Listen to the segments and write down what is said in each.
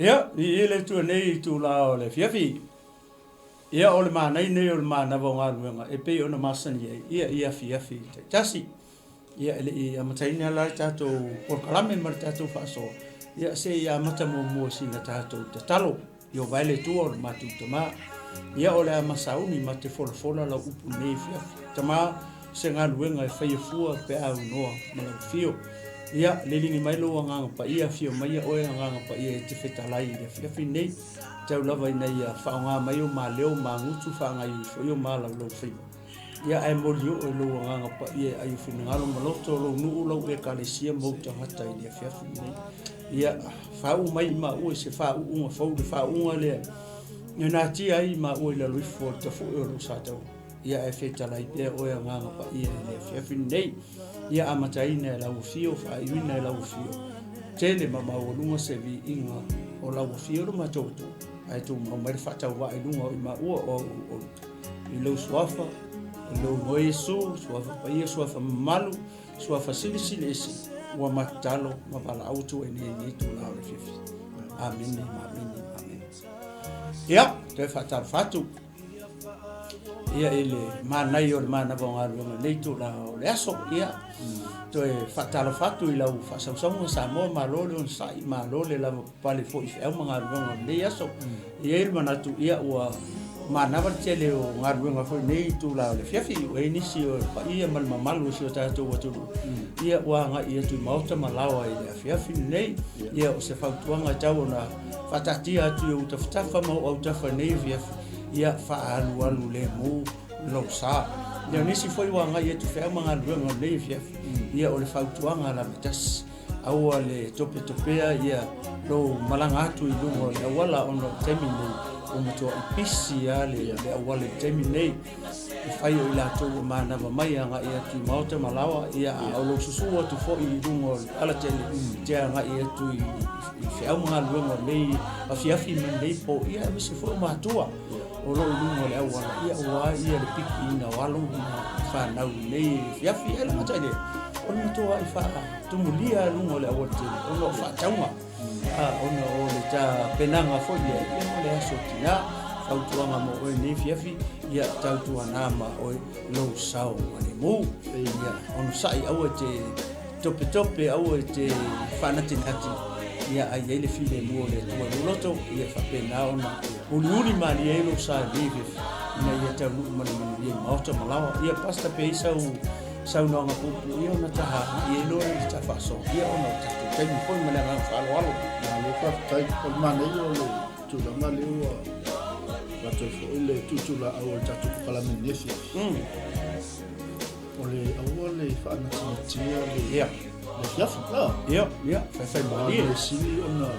Ia, le tu nei tu la le fiafi. Ia o le manai nei o le manava o ngā ruenga. E pei ona masani ia fiafi. Tasi. Ia ele i amataina la tātou porkalame mar tātou whaaso. Ia se ia amata mua sina tātou te talo. Ia vaile tua o le matu tama. Ia o le amasauni ma te fola la upu nei fiafi. Tama se ngā ruenga e whaiafua pe au noa ma fio. Ia lelingi mai lo nganga pa ia fio mai o nganga pa ia te fetalai ia fiafi nei. Tau lava ina ia whaonga mai o ma leo ma ngutu whaanga i fo i o ma lau whima. Ia e molio o lo nganga pa ia ai whina ngalo maloto lo nuu lau e kalesia mauta hata i ia fiafi nei. Ia whau mai ma ue se whau unga whau de whau unga lea. Ia nā tia ai ma ue la luifo ta fo e lo sātau. Ia e fetalai pia o nganga pa ia i ia fiafi nei. Ia amataina e lau fio, whaiwina e lau fio. Tele ma maurunga se vi inga o lau fio ma tautu. Ai tu mai whatau wa i lunga o i ma ua o i lau suafa, i lau moeso, suafa paia, suafa malu, suafa sili esi. Ua matalo, ma pala auto e ni tu lau le fifi. Amen, amen. Ia, te whatau whatu. Ia ele manai o le manava o ngā ruenga nei tu lau le aso, ia. To e whatalo whatu i lau whasausaunga sa moa malole on sai malole lau pale fo i whiau ma ngā ruenga nei aso. Ia ele manatu ia ua manava tele o ngā ruenga fo nei tu lau le fiafi o e nisi o pa ia malmamalu si o tātou waturu. Ia ua ngā ia tu mauta malawa i le fiafi nei. Ia o se whautuanga tau o na whatatia atu i utawhatafa mau au tafa nei fiafi. Ia whaalu le mō lau sā. Ia nisi foi wanga ia tu whea mga ruenga nei fiafi. Ia o le whautuanga la mitas. Aua le topea ia lo malanga atu i lungo le awala ono temi nei. O matua i pisi a le awala temi nei. I whai o i lato o manava mai anga ia tu mauta malawa. Ia au lo susu atu fo i lungo ala tele. Tia anga ia tu i whea mga ruenga nei. A fiafi men nei po ia misi fo matua. O lo lungo le awala ia ua ia le piki ina walo ina whanau nei fiafi ele matai le o ni toa i wha tumulia lungo le awala tele o lo whataunga ona o le ta penanga fo ia mo le aso tina whautuanga mo o nei fiafi ia tautua nama o lo sao ane mu ia ono sai aua te tope aua te whanatinati ia ai ele file mo le tua loto ia whapena ona uli mali e lo sa leave na ia tau mani ia mauta malawa ia pasta pe sau nonga pupu ia ona taha ia lo i ta faso ia ona tatu temi foi mala nga falo alo na lo fa tai ko mane yo lo tu la mali o la to fo ile tu la au tatu kala menesi ole awole fa na tia ia ja ja ja fai mali e sili ona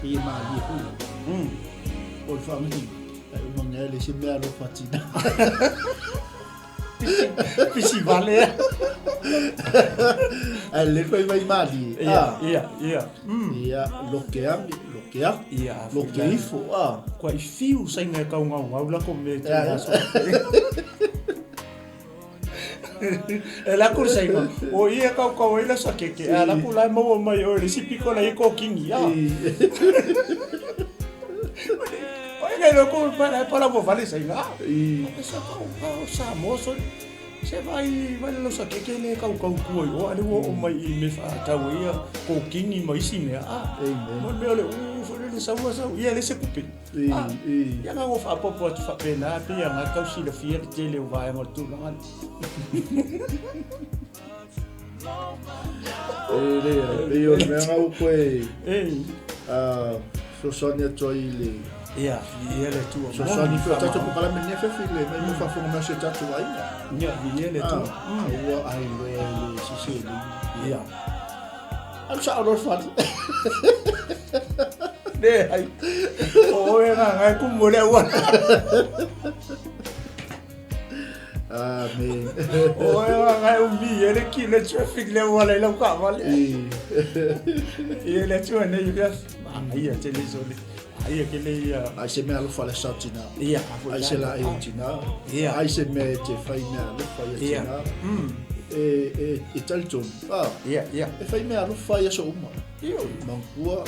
i mali hu o family ai uma ele se mea no fatina pisi vale ele foi mai mali ia lokeia ifo kwa ifiu sainga kaunga ula ko me ela kursa ino o ia kau ela sakeke ela kula mo mai o si piko la iko kingi ya pai no ko para mo vale sainga esa kau sa moso se vai lo sakeke le kau ko o ale o mai me fa tau ia ko kingi mai sine mo me ole le sa ia le se kupi ia nga fa popo tu fa pena pe ia nga kau si le fia te le vai mo tu nga le me nga u ko so sonia toile ia le tu so sonia fa tatu ko kala me fa file me fa fo me se tatu vai ia le tu o ai le si ia am sa ro fa ai o era como le wa amen o era un bi ele ki le traffic le wa le ka vale ele tu ne yugas ia telezole ia que le ia ai se me alfa le satina ia ai se la tina ia ai se me te fai me alfa ia tina e talton ia e fai me alfa ia so uma io mankua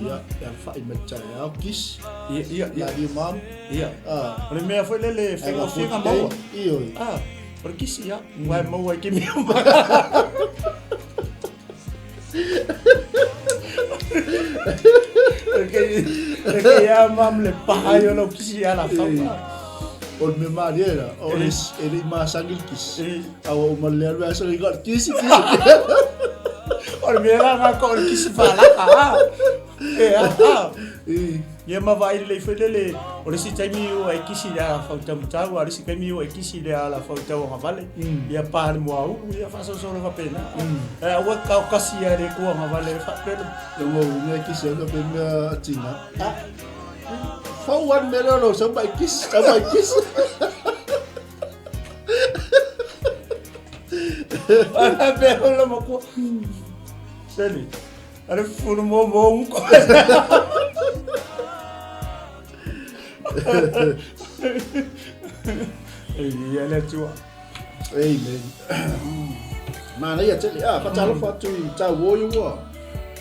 ia fa imeta ya kis ia la di mam ia ole mea foi lele finga mau io por kisi ia vai mau ai ke mea Porque ya mam le pahayo lo kisi ala fama. On me mariera, ele masangil kis. Awo maler wa so igot kis. On me la nga ko kisi fala ka. Ya ma vai le fele o si taimi o ai kisi la fauta mutau, o si taimi o ai kisi la fauta o vale. Ya pa mo au, ya fa so va pena. O ka kasi ya le ko vale fa pena. Mo ne kisi ga pena tina. For one million or somebody kiss. Ana belo lo mako. Seli. Ara furu mo ko. Ya le tua. Amen. Mana ya tele pa talo fatu ta wo yo.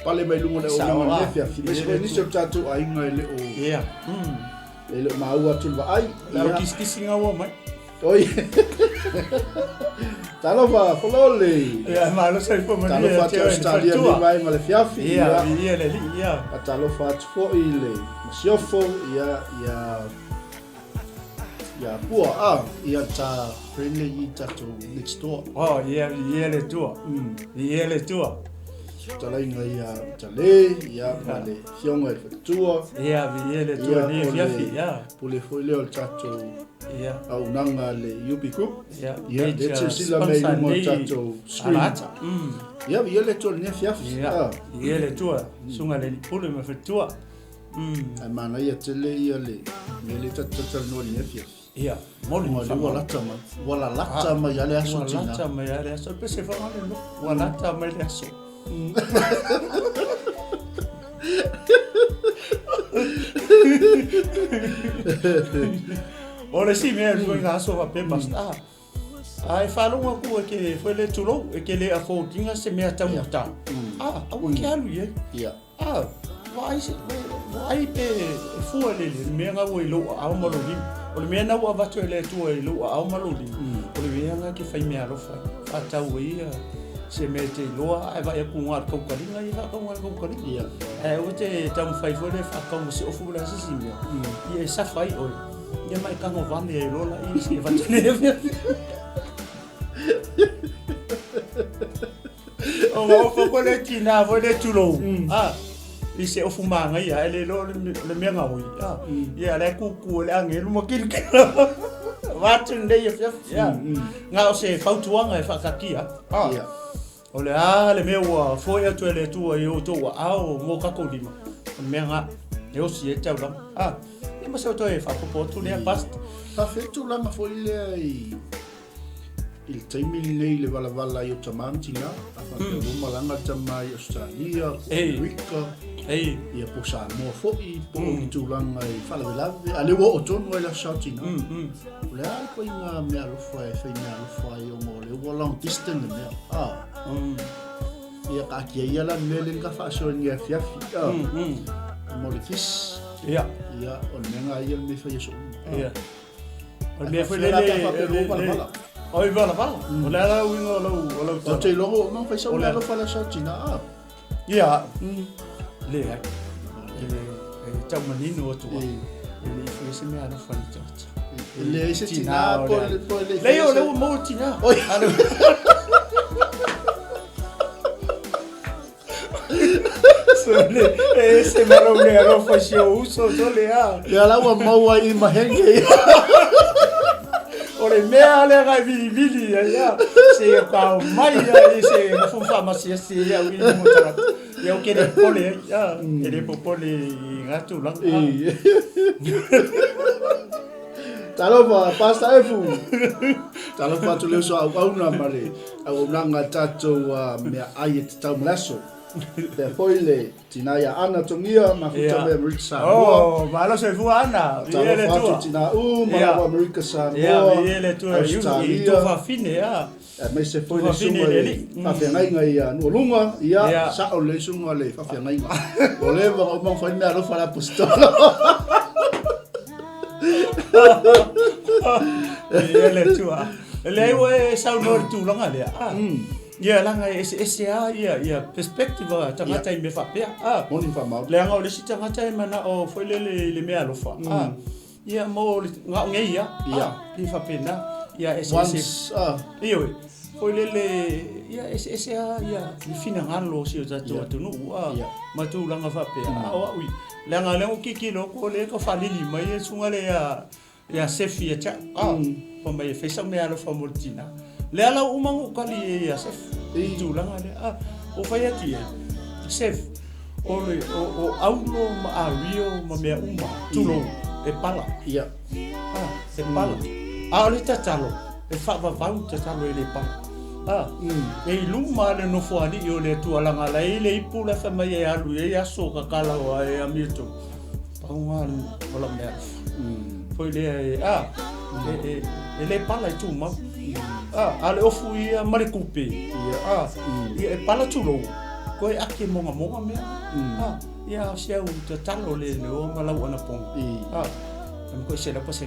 Pale mai lungo le o le fia fi ni so tatu ai ngai le o ia le mau atu vai la kisinga wo mai oi talo va folole ia ma lo sai po mai talo fa tu stadia ni vai ma le fia fi ia le ia talo fa tu fo ile sio fo ia pua ia ta friendly tatu next door ia le tua ia le tua Talai ngai tale ia male fionga tua ia le tua ni fiafi ia pule foi le chato ia au nanga le yupi group ia de sila mai mo chato screen ia le tua ni fiafi ia le tua sunga le pule me tua ai mana ia tele ia le chato no ni fiafi ia moli wala lata ia le aso tina lata ma ia le aso pese fa ngale wala lata ma le aso Ora si me foi ngaso va pe basta. Ai falo nga ku ke foi le tulo e ke le afo tinga se me ata muta. Au ke alu ye. Ia. Vai pe fu le me nga wo lo au maloli. O me na wa va to le tu e lo au maloli. O le nga ke fai me alo fa. Ata wi se mete loa ai vai ku ngar ko kalinga ia ko ngar ko kalinga o te tam fai foi le fa ko se o fu la sisi me ia sa fai o ia mai ka no vane e lola i se va tene o mo fo ko le tina vo le tulo i se o fu manga ia le lo le me nga oi ia le ku le angelu mo kil Watching day ia nga o se fautuanga e fa kakia ia ole le meua foi atu le tua i o tua au mo ka ko lima me nga e o si e tau la e ma se to e fa po tu le past fa fetu la ma foi le il taimi nei le vala i o tamantinga fa o malanga tamai Australia Rica ia po sa mo foi po tu langa i fa la ale wo o tonu e la shouting le ai ko inga me alo foi fe me alo foi o mo le wo long distance me ia ka ia la mele ka fa so ni fiafi mo le kis ia o menga ia me fa yeso ia o me foi le oi vala o le la wingo lo o te logo non fa so le lo fa la shoutina ia le tau manino o tua ele foi se me ana fa le se tina po le o le mo tina oi ese malo le alo fascio uso sole ya la wa mau ai mahenge ore mea le ga vili ya se ka mai ya se fu farmacia se ya wi mo tara ya o que le pole ya ele popole gato la Talofa pasta efu. Talofa tu le so au na mare. Au nanga tato me ai te tau mlaso. Te foile tina ya ana tongia ma futa me America sa. Oh, malo se fuana. Ele tua. Tina ma America sa. Ele tua. Tu fa fine ya. Me se foile sunga le. Fa ngai ngai ya no lunga ya sa o le sunga le fa ngai. O le va o ma fa me alo fa la pistola. Ele tua. Ele o sa no tu longa le. Ya langa SSA ya perspective tangata me fa pe moni fa ma le nga o le sita ngata mana o foi le me alo fa ya mo nga ngai ya li fa pena ya SSA iyo foi le ya SSA ya li fina ngalo si o zato tu no ma tu langa fa pe wa ui le nga le o kiki lo ko le ko fa lili mai sunga le ya sefi ya cha pa mai fe sa me alo fa mortina le ala umangu kali ya sef tu langa le o fai ati sef o aulo ma rio ma me uma tulo e pala ya e pala le tatalo e fa va tatalo e le pala e luma le no fo ali o le tu langa la ile ipula fa mai e alu e aso ka kala o e amito pangal ola me foi le ele pala tu ma ale ofu ia mare kupe ia pala tulo ko e ake monga me ia sia u te talo le o mala ona pong ko se la pose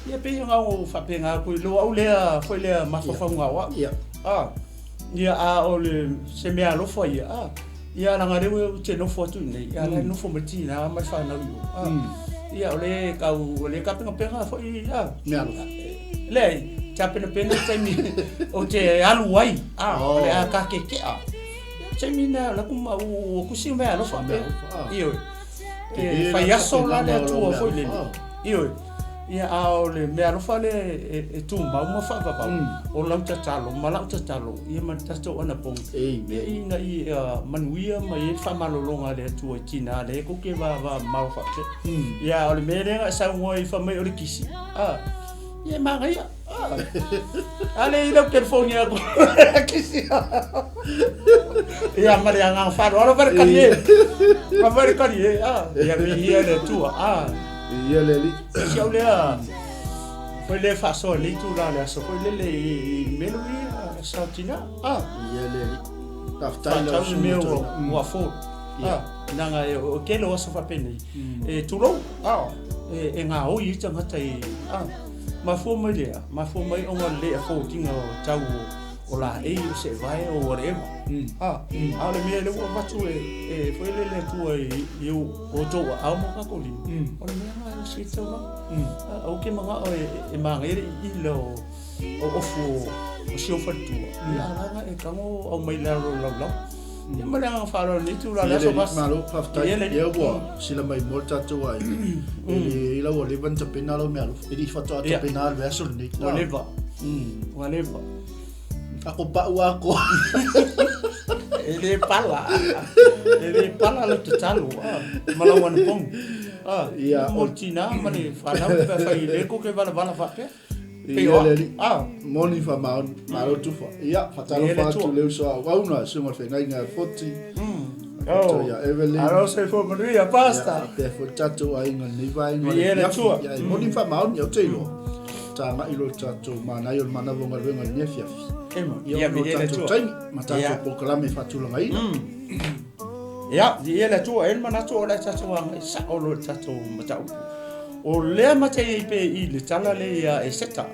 ia pe nga o fa pe nga ko lo au le foi le ma fa nga wa ia o le se me alo foi ia la ngare o te no foto nei ia la no fo matina ma fa na ia ole ka penga foi me alo le Chapena pena temi o te alu ai le a ka ke temi na la kuma o kusi me alo fa io fa ya sola le tu foi le io ia ao le me alo fa le e tu ma fa va o la talo ma la talo ia man tasto ona pong ina i manuia ma i fa malolonga le tu tina le ko ke va ma fa ia o le me le sa ngoi fa me o le kisi ia maria ale ilo telefonia ko kisi ia maria nga fa ro per kali ia me ia le tu ia le li si ole foi le fa so le tu la so foi le melodi sautina ia le li tafta le meu mo fo nanga o ke lo so fa peni e tu lo e nga o i tanga tai ma fo mai o le fo tinga tau o la e se vai o whatever ale me le wa tu foi le tu e o to a mo ka ko li o le me se tau o ke manga e manga i lo o fo o se o fa tu ya nga e ka mo o mai la lo ia male nga faro ni tu la so pas malo pafta ia wa sila mai molta tu ai ila o le van tapena lo me alo e di foto tapena al verso ni whatever ako pa uako ele pala lo talo malawan pong ia moltina mane fana pa fa ile ko ke bala fa pe moni fa malo tu fa ia fatalo fa tu leu so wa una se mo fe ngai nga 40 ya Evelyn aro se fo maria pasta te fo tato ai nga ni vai ia moni fa malo yo te lo ta ma ilo tato MANAI o MANAVA nga venga ni fia ia me ele tu mata ko klame fa tu ngai ia ele tu el manato la tato nga sa o lo tato mata o le mate pe I le tala le ya Eseta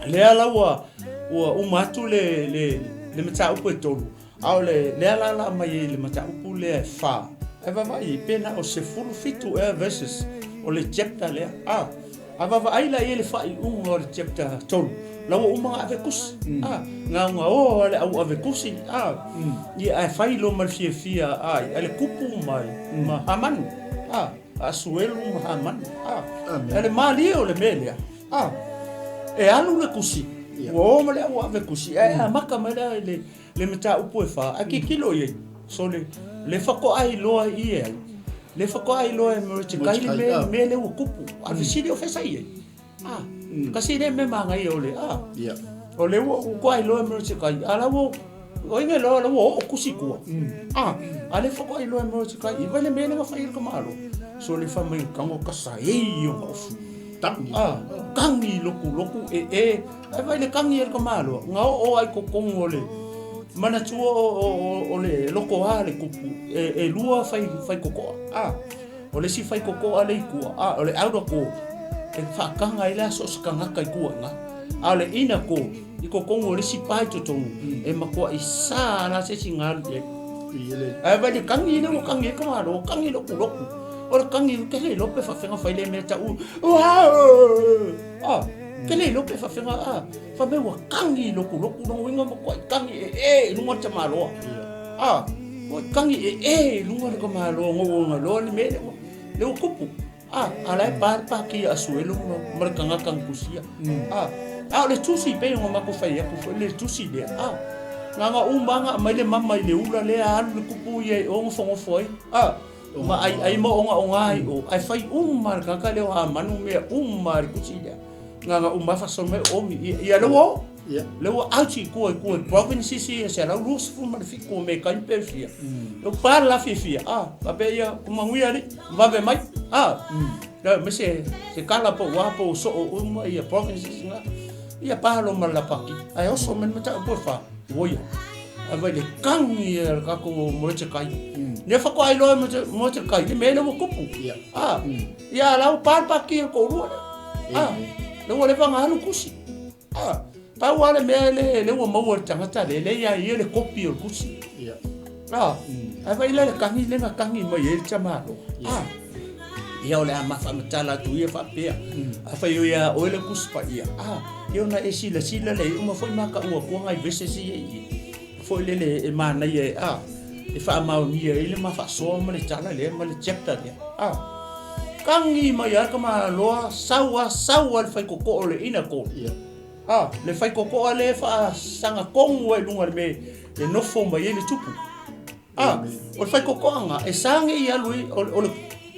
le ala wa umatu le mata upo tolu au le ala mai le mata upo le fa ava vai pena o se fulu fitu versus o le chapter le ava vai la ele fa o le chapter tolu la uma ave kus nga o le au ave kusi I ai fai lo mal fia ele kupu mai ma amanu asuelu mahaman ele mali o le melia e anu le kusi o male o ave kusi maka mala le meta upo e fa aki kilo ye so le fako ai loa I le fako ai loa me te kai me le o kupu ave sidi o fesa ye kasi le me manga I o le o le o ko ai loa me te kai ala o o inga lo o kusi kua ale fa ko ilo mo se kai vai le mele nga fa ir ka malo so le fa mai kango ka sa e yo ofu kangi loku ai vai le kangi ir ka malo nga o ai ko kongole mana tu o le loko ale kupu e lua fai koko o le si fai koko ale ku o le auto ko e fa kanga ila so kanga kai ku nga ale ina ko iko kongo le si pai to e makua isa na se singal ye ai vai le kangi le kangi ka malo kangi loku o le kangi ke le lope fa fenga fai le meta kele lope fa fenga fa me wa kangi loku no winga mo ko kangi lunga chamalo o kangi lunga ko malo ngo lo ni me le kupu ala par pa ki asuelo mo kanga kang kusia le tusi pe ngo ma ko fa ya ko le tusi le nga umbanga mai le mama le ula le le kupu ye o ngo foi ma ai mo onga ai fai mar ka le ha manu me mar kusia nga fa so me o mi ia lewo auti ko province si se la luz fu ma fi ko me kan perfia lo parla fifia va be ya kuma ngui ali va be mai la me se kala po wa po so o ma ia province nga ia pa lo ma la paki ai o so men mata po fa woia ava le kangi ka ko mo te kai ne fa ko ai lo mo te kai me no kupu ia la pa paki ko ru le wale vanga halu kusi pa wale mele le wo mo tanga le ya ye le kopi o kusi vai le kangi le kangi mo ye chamalo ia ole ama fa mtala tu ia fa pe fa yo ya ole kuspa ia yo na esila le uma foi maka ua ko ngai vese si foi le mana ye e fa ma mi ile ma fa so mo le tala le ma le chapter le kangi mai ka ma loa sawa le fai koko le ina ko le fai koko le fa sanga kongo e lunga me le nofo mai le tupu o fai koko anga e sanga ia lui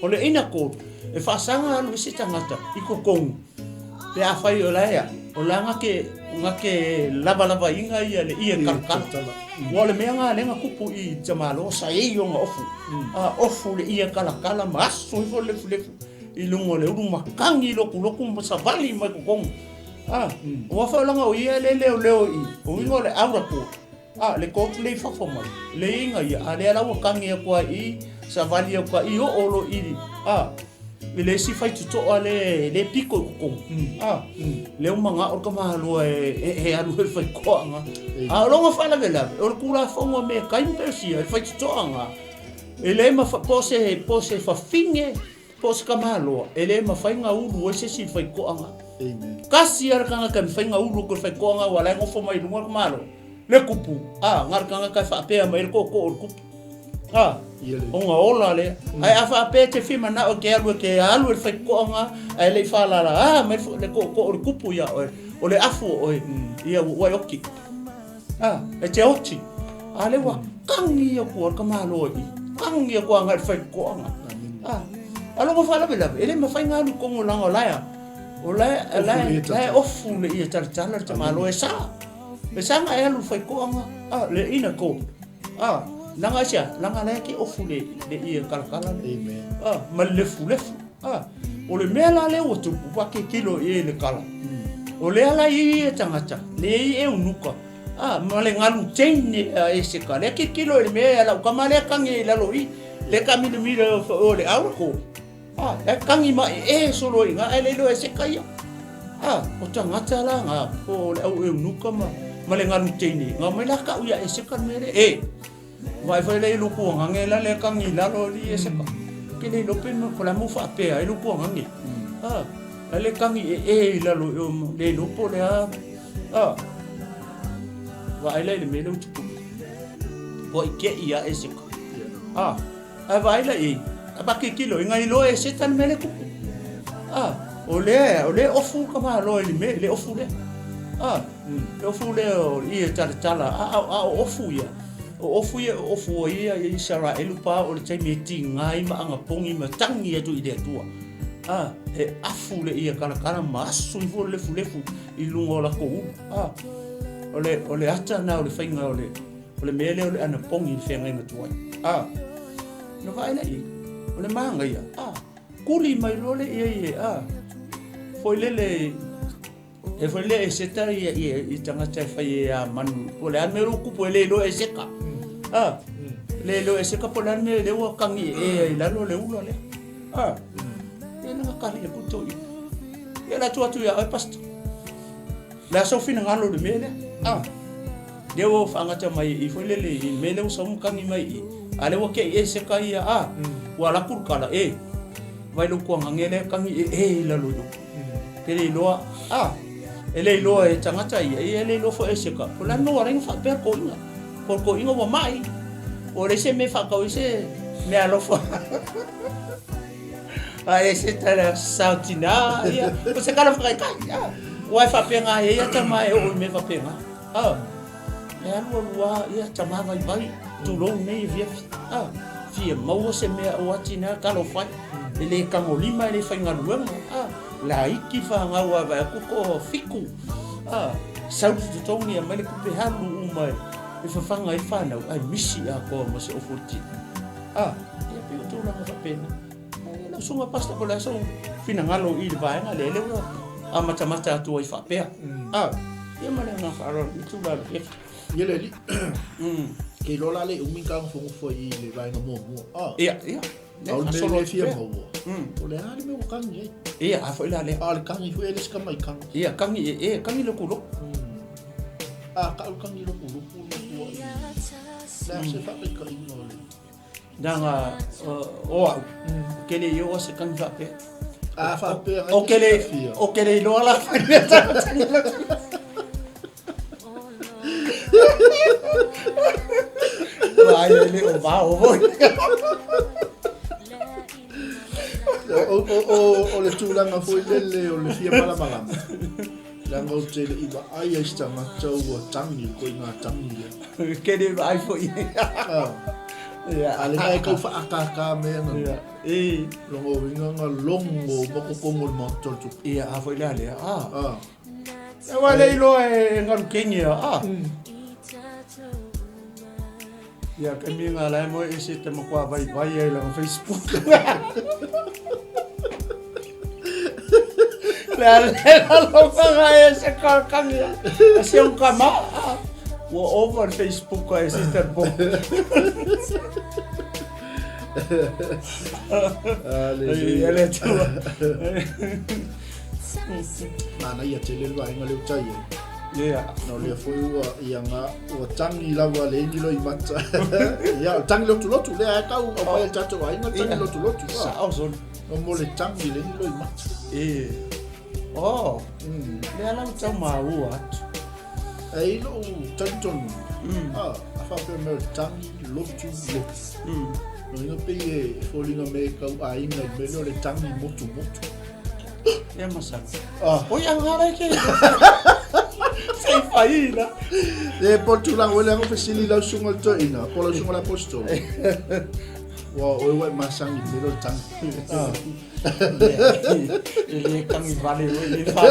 o le ina ko e fa sanga lui se tangata i kokong le a fai o la o la ngake lava inga ia le ia kalkala wale me nga le nga kupu i jamalo sa e yo nga ofu le ia kala maso i le i lungo le uma kangi loku mo sa vali mai ko kong wa fa langa o ia le i o ingo le aura ko le ko le fa fo mai le inga ia ale ala o kangi ko i sa vali ko i o lo i le si fai tuto ale le pico ko le uma nga o ka mahalo e alu fai ko nga longa fa la vela o kula fo mo me kai persia fai tuto nga ele ma fa pose fa finge pos kamalo ele ma fai nga ulu o se si fai ko nga kasi ar kanga kan fai nga ulu ko fai ko nga wala ngo fo mai lunga malo le kupu ngar kanga ka fa pe mai ko kupu o nga ola le ai afa pe te fi mana o ke alu fai ko nga ai le fa la mai le ko kupu ya o le afu o ia wa yoki e te oti ale wa kangi ko kamalo kangi ko nga fai ko nga alo mo fala bela ele ma fai nga lu kongo langa la ofu le ia tartala te malo esa nga elu fai ko anga le ina ko langa sia langa la ke ofu le ia kalkala amen ma le fu o le mela le o tu pa ke kilo e le kala o le ala i tangata le e unuka ma le ngalu tene e se kala ke kilo le me ala ka male kangi la lo i le kamino mira o le au ko kangi ma solo inga ele lo se kaya o tangata la nga o le au e unuka ma le ngalu tene nga me la ka uya e se kan mere vai foi le lu ko ngela le kangi la lo li e se ka ke le lo pe mo la mo fa pe ai lu ko ngi le kangi la lo le lo po le vai le me lo tu ko ke ia e se ka vai le ba ke kilo ngai lo e se tan me le ku o le ofu ka ma lo le ofu le le ofu le i tala ofu ya ofu ia i sara elupa o le taimi e tingai ma anga pongi ma tangi atu i le atua he afu le ia kala ma asu i fo lefu i lunga o la kou o le ata na o le whainga o le mele o le ana pongi i whenga inga tuai. Na vai na i, o le maanga ia. Kuli mai lole ia. Foi lele, e foi le Eseta ia i tangata e whai a manu. O le ane ruku po le lo Eseka. Le lo Eseka po le ane le ua kangi e lalo le ula le. E nga kari e puto i. E la tua ia ai pasta. La sofina ngalo le mele. Le ua whangata mai i foi lele i mele u samu kangi mai i. Ale wa ke Eseka ia wa la kurkala vai lo kuanga ngele kangi lalo yo. Ele loa ele loa e tangata ia ele lo fo Eseka. Pola no ring fa per ko inga. Por ko inga wa mai. O le se me fa ka se me alo fo. Eseta la sautina ia. O se kala fa ka. Wa fa penga ia tama e o me fa penga. E alo wa ia tama vai tu lo nei via. Fia mau se me o atina kalo fa. Ele kangolima ele fa ngaluenga. La iki fa ngawa va ko fiku sau tu tongi a mele kupe halu umai e fa fanga e fa na ai misi a ko mo se ofoti ia pe tu na fa pena la sunga pasta ko la so fina ngalo i le vai ngale le a mata tu ai fa pe ia male nga fa ro tu la ia le ke lola le umi ka fo i le vai nga mo ia au le fia mo o le ali me o kangi ia a foi la le al kangi foi ele ska mai kangi ia kangi kangi lo kulo ka kangi lo kulo la se fa pe kangi no le danga kele yo se kangi fa pe fa pe o kele lo la fa vai ele o va o voi o le tūlanga foi lele o le fia malamala. Langa o te le iwa ai aista matau o tangi ko i ngā tangi ia. Kere ai foi. Ale ngai kau wha akaka mea ngā. Longo winga ngā longo moko kongo le mātotu. Ia a foi lale. E wale ilo e ngaru kengi ia ke mi ngā lai mo e se te makua vai ai lang Facebook. La lo fanga e se kalkangi. Se un kama. Wo over Facebook ko e se te bo. Ale tu. Mana ia te le vai ngale utai. Ia. No le foi ia nga o tangi lava le ngilo i mata. Ia tangi lotu le a kau o pai tato ai nga tangi lotu. Sa auson. O mo le tangi le ngilo i mata. Le ala tau mau atu. Ai lo tanton. A fa pe me tangi lotu. No inga pe e folinga me kau ai nga me le tangi motu. Ia masa. O ia ngara ke. Sei faina. E portulang wala ngo fesili la sunga to ina, pola sunga la posto. Wa o wa masang i lo tang. Ele kangi vale ele fa.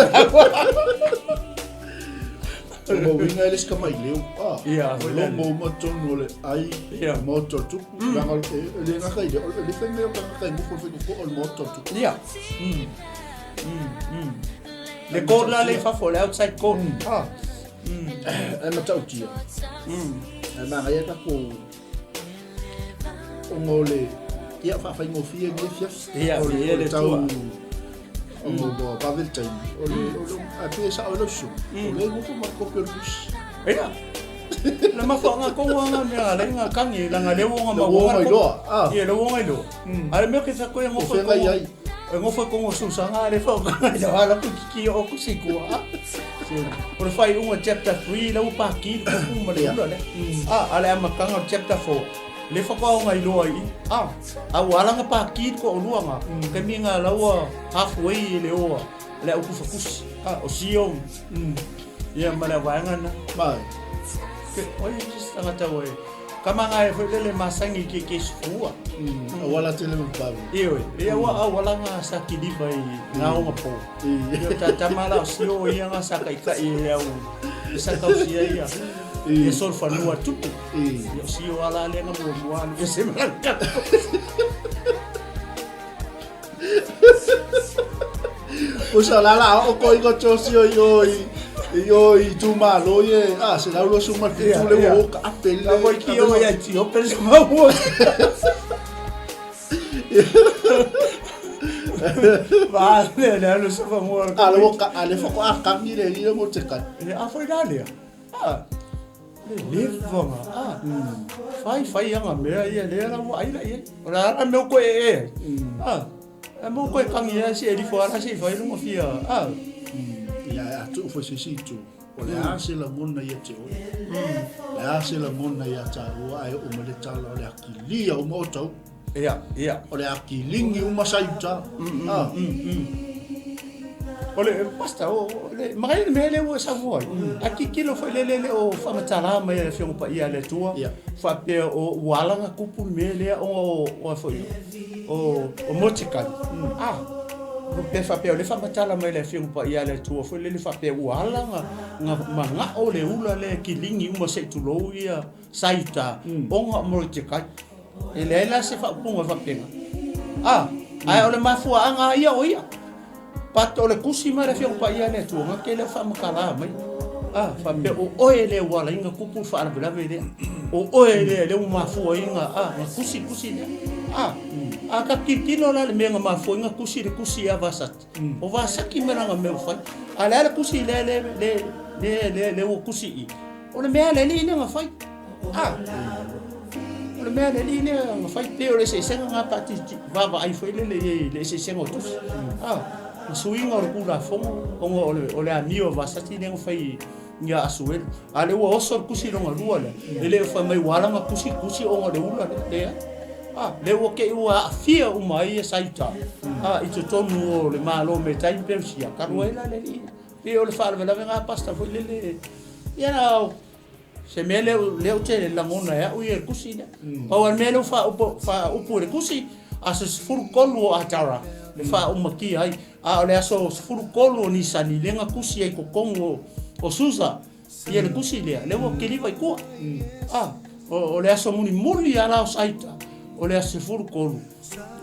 Mo winga eles kama ileu. Ia, lo mo moto no le ai. Ia, moto tu. Langal ele nga kai le fe me ka kai mo ko o moto tu. Ia. Le code la le fa for outside code. E matau tia. E manga ia ka ko o ngole ia fa fa ngofia nge fia. Ia, le tau. O mo pavel time. O a pe sa o lo shu. O le mo ma ko pe bus. Ia. La ma fa nga ko nga nga nga kangi la nga le nga ma wa lo. Ia lo nga lo. Ale me ke sa ko ngo fa ko. Ngo fa ko susanga le fa ko. Ya ala ku ki o ku sikua. Por fai unha chapter 3 la upa ki ko mo le le. Ale ma kanga chapter 4. Le fa ko nga ilo ai. Wala nga pa ki ko luanga. Ke mi nga lawa halfway le o. Le o ku fokus. O sio. Ia mala wanga na. Mai. Ke oi just anga tawe. Kama nga e foi le masangi ke sfua. Wala tele mo pa. Ia wala nga sa kidiba i nga o po. Ia tamala sio ia nga sa kai ia o sa kausia ia. e sol fanua tutu yo si o ala le nga mo e se malaka o sa la o ko i go chosi yo i tu malo ye se la lo suma tu le o ka apel la voi ki o ya ti o pensa ma wo vale le so fa mo ale o ka ale fo ko a ka mi le ni mo te ka a foi dale le vonga fai anga me ia le la mo ai la ia ora me ko e mo ko kangi ya se di fora se fai no fia ya tu fo se si tu o le ase la mona ia te o le ase la mona ia ta o ai o mo le tala o le akili o mo tau ia o le akilingi o masai ta ole basta o le mai me le o sa voi aki kilo foi le o fa matala mai le fiong pa ia le tua fa pe o wala nga kupu me le o foi o motika o pe fa pe o le fa matala mai le fiong pa ia le tua foi le fa pe wala nga manga o le ula le kilingi uma se tu lo ia saita onga motika e le la se fa punga fa pe ai ole mafua anga ia o ia pato le kusi mara fiong pa ia le tu nga ke le fa makala mai fa pe o oe le wala inga kupu fa ala bela vele o oe le mafu inga nga kusi le ka kikino la le menga mafu inga kusi le kusi avasat o vasaki meranga me fa ala le kusi le o kusi i o le mea le ni nga fa o le mea le ni nga fa te o le se senga nga pati va ai foi le se senga o tus suinga o kula fongo o le amio vasati le fai ia asuel ale o oso kusi longa lua le fa mai wala nga kusi o le ula le le o ke o afia o mai saita i to tonu o le malo me tai pensia karuela le o le fa le nga pasta foi le ia se mele le o tele la mona ya o ia kusi o al mele fa o le kusi aso furu kolu a tara le fa o maki ai le aso furu kolu ni sani le nga kusi ai ko kongo o susa ia le kusi le o keli vai ko o le aso muni ala o saita o le aso furu kolu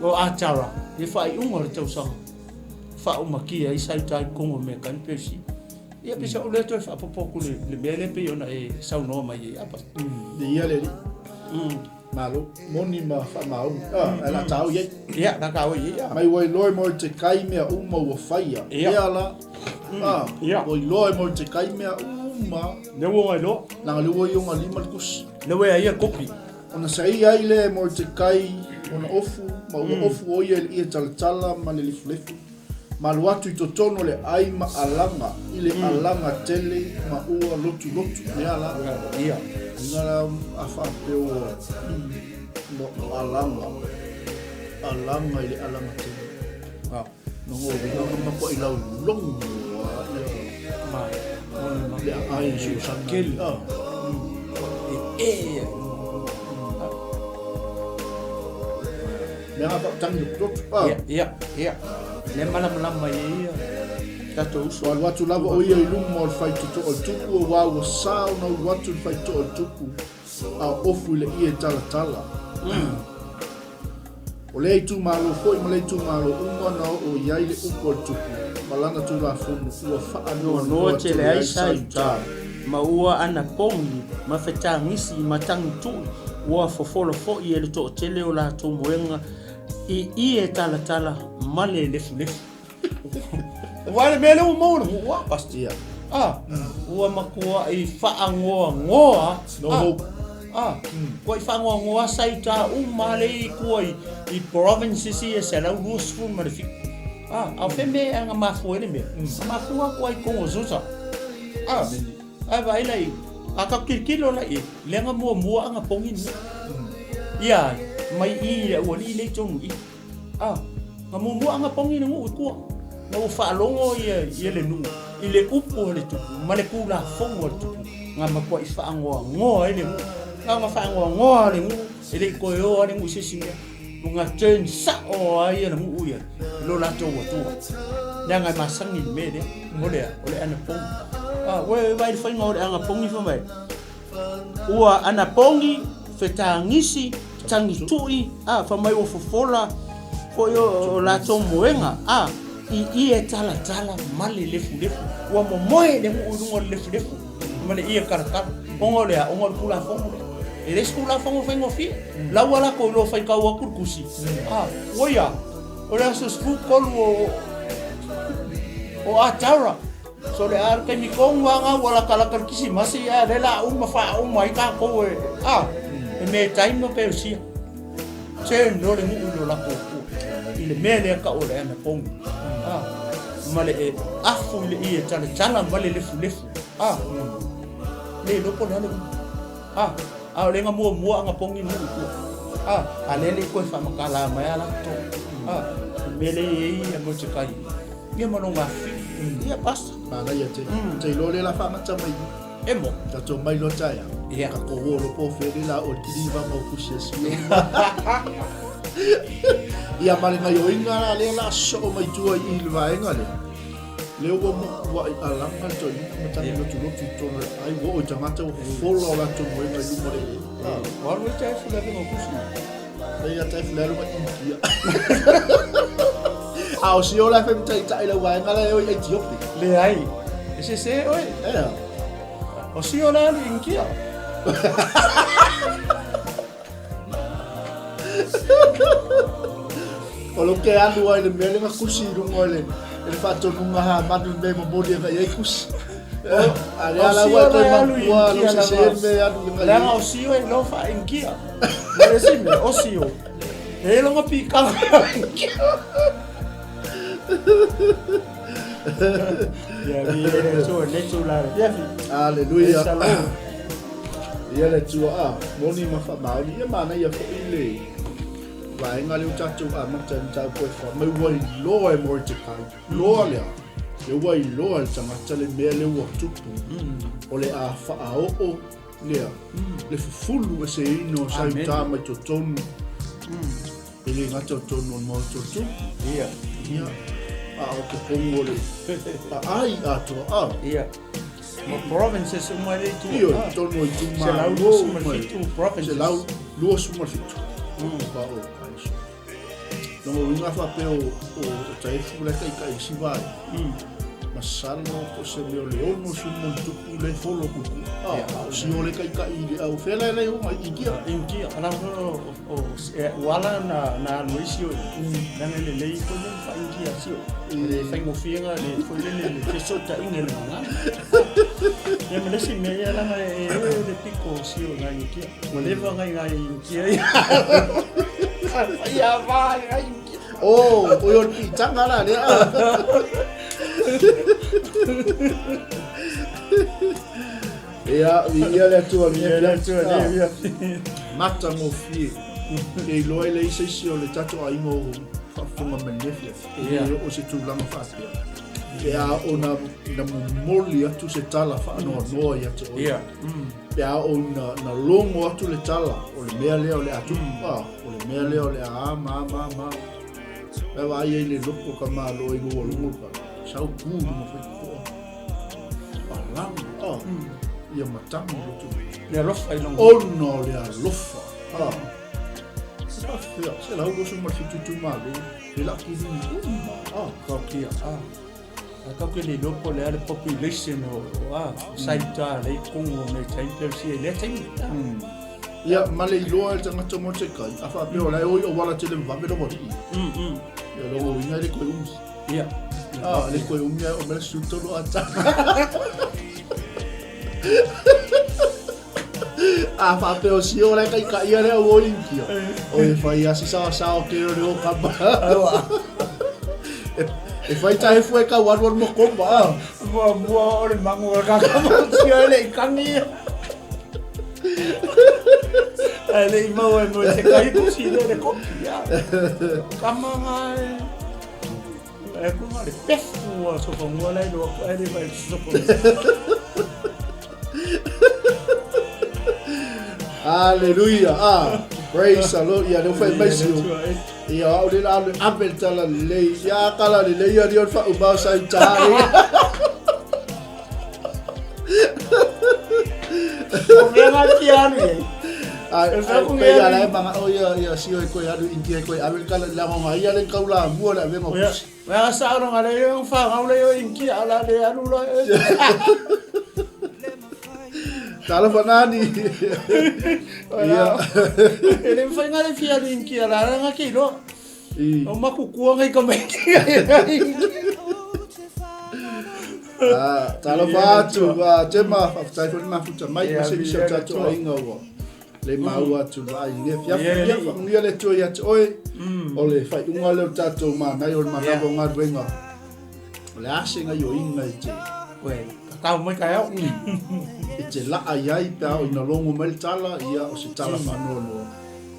o atara le fa i unga le tau sa fa o maki ai saita ai kongo me kan pesi ia pesa o le to fa popo le mele pe ona e sa no mai apa de ia le malo moni ma fa mau ala tau ye ia na ka o ia mai wai loi mo te kai mea uma ua faia ia la wai loi mo te kai mea uma le wo ngai lo na le wo yonga lima kus le we ia kopi ona sai ai le mo te kai ona ofu ma ofu o ia tala ma le lifulefu ma lo atu i totono le ai ma alanga i le alanga tele ma ua lotu ia la ia ngala afa peo mo alanga ile alanga tele no ngo ko i lau long ma le ai su sakel le apa tang duk ia le malama ia tato uso al watu lava o ia i lumo al fai tuto al tuku o wa sa no watu fai to al tuku a ofu le ia tala o le tu malo foi mo le tu malo umana o ia ile upo al tuku malana tu la fonu ua fa no te le ai saita ma ua ana pongi ma feta ngisi ma tangi tu ua fofolo fo ia le to tele o la to moenga i tala male le wale mele o mo wa pastia ua makua i ngoa no ko i ngoa saita male i ko i provinces i se la useful magnifique a feme anga mafu ele me mafu ko i ko zuza vai lai aka kilo la i lenga mo anga pongin ia mai i o li le tonu i ngamu anga pongin ngu ko no fa longo ia le nu i le upo le tu male kula fongo tu ngama ko i fa ngoa ele ngama fa ngoa le ngu ele ko yo le ngu sisi nga chen sa o ai le ngu ia lo la to tu nga masangi me le ole ana pong we vai fa ngore anga pongi fa mai ua ana pongi fetangisi tangi tui fa mai o fofola fo yo la tomoenga i e tala male lefu ua momoe le mo lefu male i e karakara ongole kula fongo e le skula fongo fengo fi la wala ko lo fai ka wa kurkusi oia ora so sku kolu o atara so le ar ke mi konga wala kala kisi masi ya le la fa mai ka ko e me time no pe si che no le mu la ko ile mele ka o le na pong male e afu le i tala male lefu le lo po na le le nga mua nga pongi ni alele ko fa makala mai ala to mele e mo chikai ye mo nga ia pas mana ia te lo le la fa mata mai emo ta to mai lo taya ka ko wo lo po fe la o ti va mo ku se si ia male mai o inga le la so mai tu i va inga le o mo wa ala ka to i mata no tu to ai wo o jamata o folo la to mo inga i mo le wa ro te fu la mo ku si ia te fu la ro mai ia ao si o la fe tai la wa inga le o i ti opi le ai ese oi o si o la inkia o lo ke anu ai le mele ma kusi ru ngole el fatto nunga ha manu me mo bodi ga ye kus ala la wa te ma wa lo se me anu la o si o lo fa inkia le si me o si o e lo ma pika ya viene so le chula ya aleluya ya le chua moni ma fa ma ni ma na ya fo ile vai nga le chachu ma chen cha ko fa mai wai lo ai mo te kai lo le le wai lo al changa chale me le wo tu o le a fa o le fulu se ino sai ta ma to ton ele nga to ton mo to tu ia o ke pongo le ai ato ia mo provinces o mai tu io ton mo tu ma lo provinces lau lo su ma fitu ba o no winga fa pe o tai fu le kai si vai masano ko se me o leon no su mo tu le folo ku si o le kai le au fela le o mai inkia ana o wala na luisio na le ko le fa inkia sio le fa mo fienga le foi le que sota ingel na ya me lesi me ya la de pico sio na inkia mo le va ga inkia ya va inkia o yo pitanga la le ia le tua mata mo fi e loi le se si o le tato ai mo fa funga menefi o se tu lama fa ia ona na moli atu se tala fa no ia te ia ona longo atu le tala o le mea leo le atu o le mea leo le ma e vai le loko ka ma lo i go lo pa sau ku mo fa ko ia matang tu le lofa i longo no le lofa se la ugo su ma fitu tu ma le la ki ni ka kia ka ke le lopo le ale population o saita le kongo me taipel si le taimi ia ma le lo el tanga to mo te kai afa pe o la o wala te le va me do mo ia lo winga le ko ia le ko o me su to lo ata fa pe o si o la kai ia le o inki o e fa ia si sa o ke o le o ka ba e fai tai foi ka war mo komba mo o le mango ka mo si o le kangi ale mo te kai ku si le kopia kama mai e ku ma le pefu so ko mo le lo ele vai so ko Hallelujah. Praise the Lord. Ya no fai mai si. Ya o le la abel tala le ya kala le ya ri fa uba sai tari. O me nga tia ni. Pe ya la manga o ya si o ko ya du inti ko avel kala la ngo ya le kaula mo la vengo. Wa sa ro ngale yo fa ngale yo inki ala de anu la. Tala fanani. Iya. Ele foi ngale fia du inki ala nga ki lo. O makukuha ngai kamay. Tala fatu tema fa ko ma futa mai se bi se tatu ainga wo. Le mau atu vai ne fia fia le tu ya oi o le fai unga le tatu MANAI o MANAVA nga venga le asinga yo inga te we ka mo ka yo te la ai pa o na longo mal tala ia o se tala manono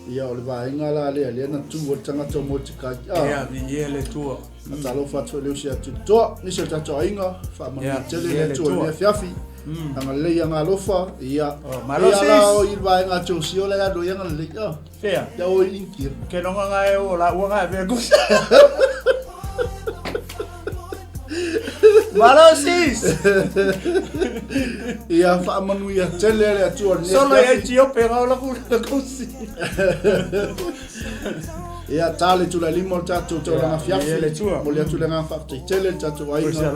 ia o le vai nga la le na tu o tanga to mo te ka ia vi le tu talo fatu le se atu to ni se tatu ainga fa ma te le tu le fiafi anga le nga lofa ia ia o il vai nga tu si o le ado ia nga le fea ya o inki ke no nga e o la o nga ve ku Malosis ia fa manu ia tele le tu ne solo e tio pega o la ku si ia tale tu la limo tatu to la fiafi mo le tu la nga fa tele tatu ai na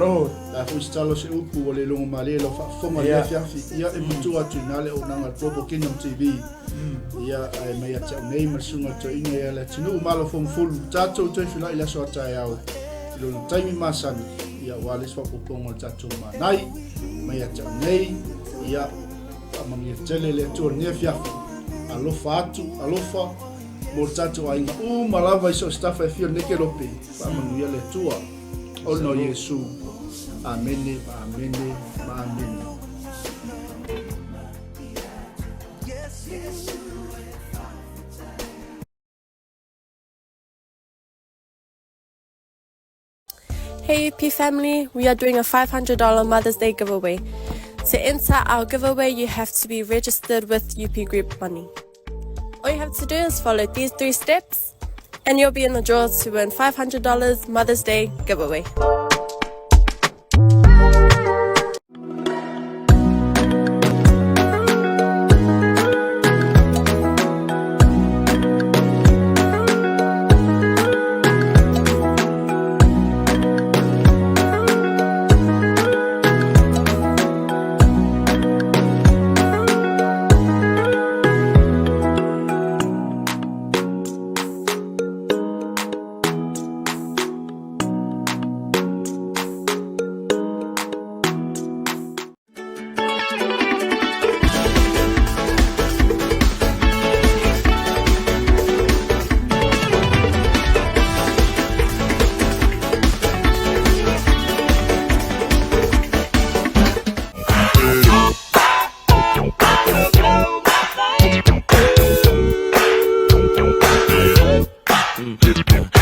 la fustalo se upu o le longo male lo fa fonga le fiafi ia e mutu atu nale o nanga topo kingdom tv ia ai mai ata nei masunga to ina ia le tunu malo fom full tatu to fila ila so ata ia lo taimi masani ia wale so popongo tatu MANAI mai ata nei ia amani tele le tu ne fiafi alofa mo tatu ai malava iso staff e fio neke lope amani ia le tua o no Yesu amene amene amene. Hey UP family, we are doing a $500 Mother's Day giveaway. To enter our giveaway, you have to be registered with UP Group Money. All you have to do is follow these 3 steps and you'll be in the draw to win $500 Mother's Day giveaway. Get